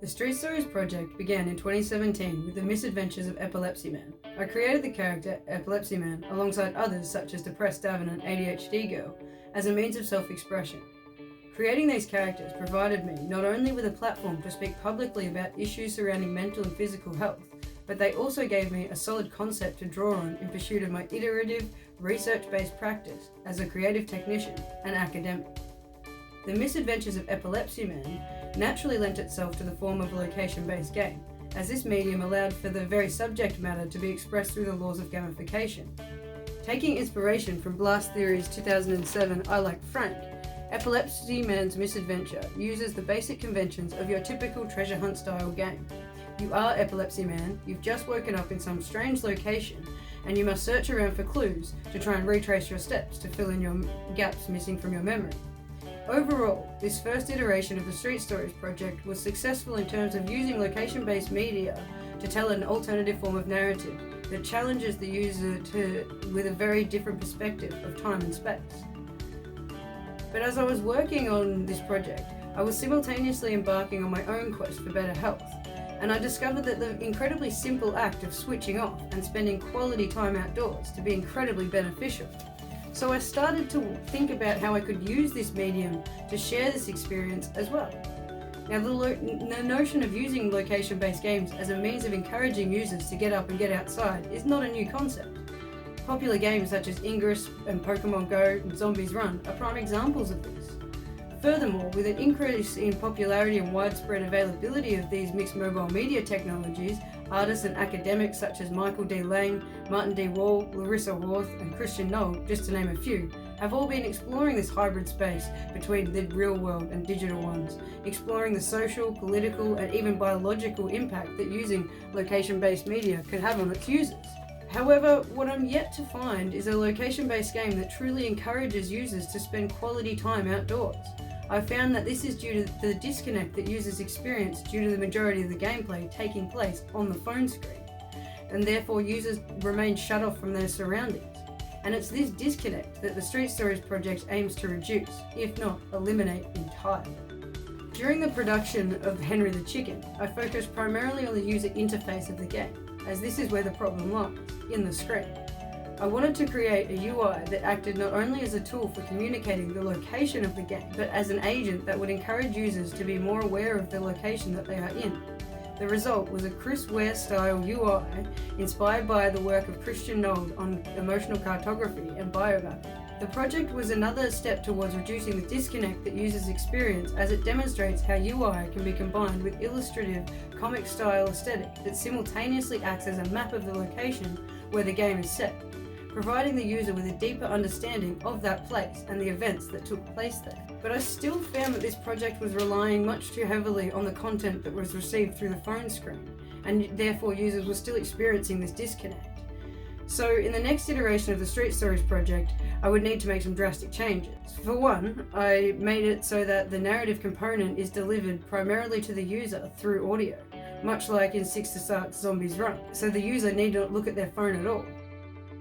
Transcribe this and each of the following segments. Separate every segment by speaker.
Speaker 1: The Street Stories project began in 2017 with the misadventures of Epilepsy Man. I created the character Epilepsy Man alongside others such as Depressed Davin and ADHD Girl as a means of self-expression. Creating these characters provided me not only with a platform to speak publicly about issues surrounding mental and physical health, but they also gave me a solid concept to draw on in pursuit of my iterative, research-based practice as a creative technician and academic. The misadventures of Epilepsy Man naturally lent itself to the form of a location-based game, as this medium allowed for the very subject matter to be expressed through the laws of gamification. Taking inspiration from Blast Theory's 2007 I Like Frank, Epilepsy Man's misadventure uses the basic conventions of your typical treasure hunt style game. You are Epilepsy Man, you've just woken up in some strange location, and you must search around for clues to try and retrace your steps to fill in your gaps missing from your memory. Overall, this first iteration of the Street Stories project was successful in terms of using location-based media to tell an alternative form of narrative that challenges the user with a very different perspective of time and space. But as I was working on this project, I was simultaneously embarking on my own quest for better health, and I discovered that the incredibly simple act of switching off and spending quality time outdoors to be incredibly beneficial. So I started to think about how I could use this medium to share this experience as well. Now, the notion of using location-based games as a means of encouraging users to get up and get outside is not a new concept. Popular games such as Ingress and Pokemon Go and Zombies Run are prime examples of this. Furthermore, with an increase in popularity and widespread availability of these mixed mobile media technologies, artists and academics such as Michael D. Lang, Martin D. Wall, Larissa Worth, and Christian Knoll, just to name a few, have all been exploring this hybrid space between the real world and digital ones, exploring the social, political, and even biological impact that using location-based media could have on its users. However, what I'm yet to find is a location-based game that truly encourages users to spend quality time outdoors. I found that this is due to the disconnect that users experience due to the majority of the gameplay taking place on the phone screen, and therefore users remain shut off from their surroundings. And it's this disconnect that the Street Stories project aims to reduce, if not eliminate entirely. During the production of Henry the Chicken, I focused primarily on the user interface of the game, as this is where the problem lies, in the screen. I wanted to create a UI that acted not only as a tool for communicating the location of the game, but as an agent that would encourage users to be more aware of the location that they are in. The result was a Chris Ware style UI inspired by the work of Christian Knoll on emotional cartography and biomapping. The project was another step towards reducing the disconnect that users experience, as it demonstrates how UI can be combined with illustrative, comic-style aesthetic that simultaneously acts as a map of the location where the game is set, providing the user with a deeper understanding of that place and the events that took place there. But I still found that this project was relying much too heavily on the content that was received through the phone screen, and therefore users were still experiencing this disconnect. So in the next iteration of the Street Stories project, I would need to make some drastic changes. For one, I made it so that the narrative component is delivered primarily to the user through audio, much like in Six to Start's Zombies Run, so the user need not look at their phone at all.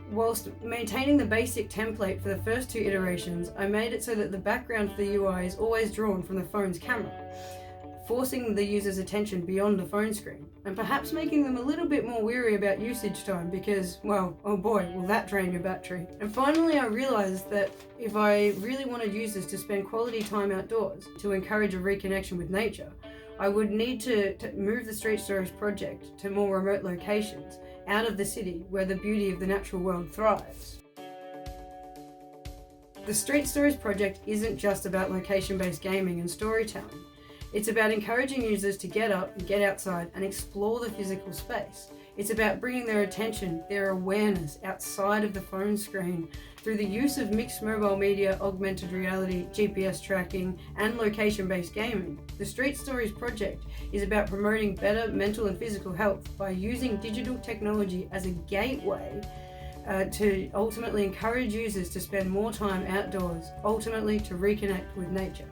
Speaker 1: Whilst maintaining the basic template for the first two iterations, I made it so that the background for the UI is always drawn from the phone's camera, forcing the user's attention beyond the phone screen, and perhaps making them a little bit more weary about usage time because, well, oh boy, will that drain your battery. And finally, I realized that if I really wanted users to spend quality time outdoors to encourage a reconnection with nature, I would need to move the Street Stories project to more remote locations, out of the city where the beauty of the natural world thrives. The Street Stories project isn't just about location-based gaming and storytelling. It's about encouraging users to get up and get outside and explore the physical space. It's about bringing their attention, their awareness outside of the phone screen through the use of mixed mobile media, augmented reality, GPS tracking, and location-based gaming. The Street Stories project is about promoting better mental and physical health by using digital technology as a gateway to ultimately encourage users to spend more time outdoors, ultimately to reconnect with nature.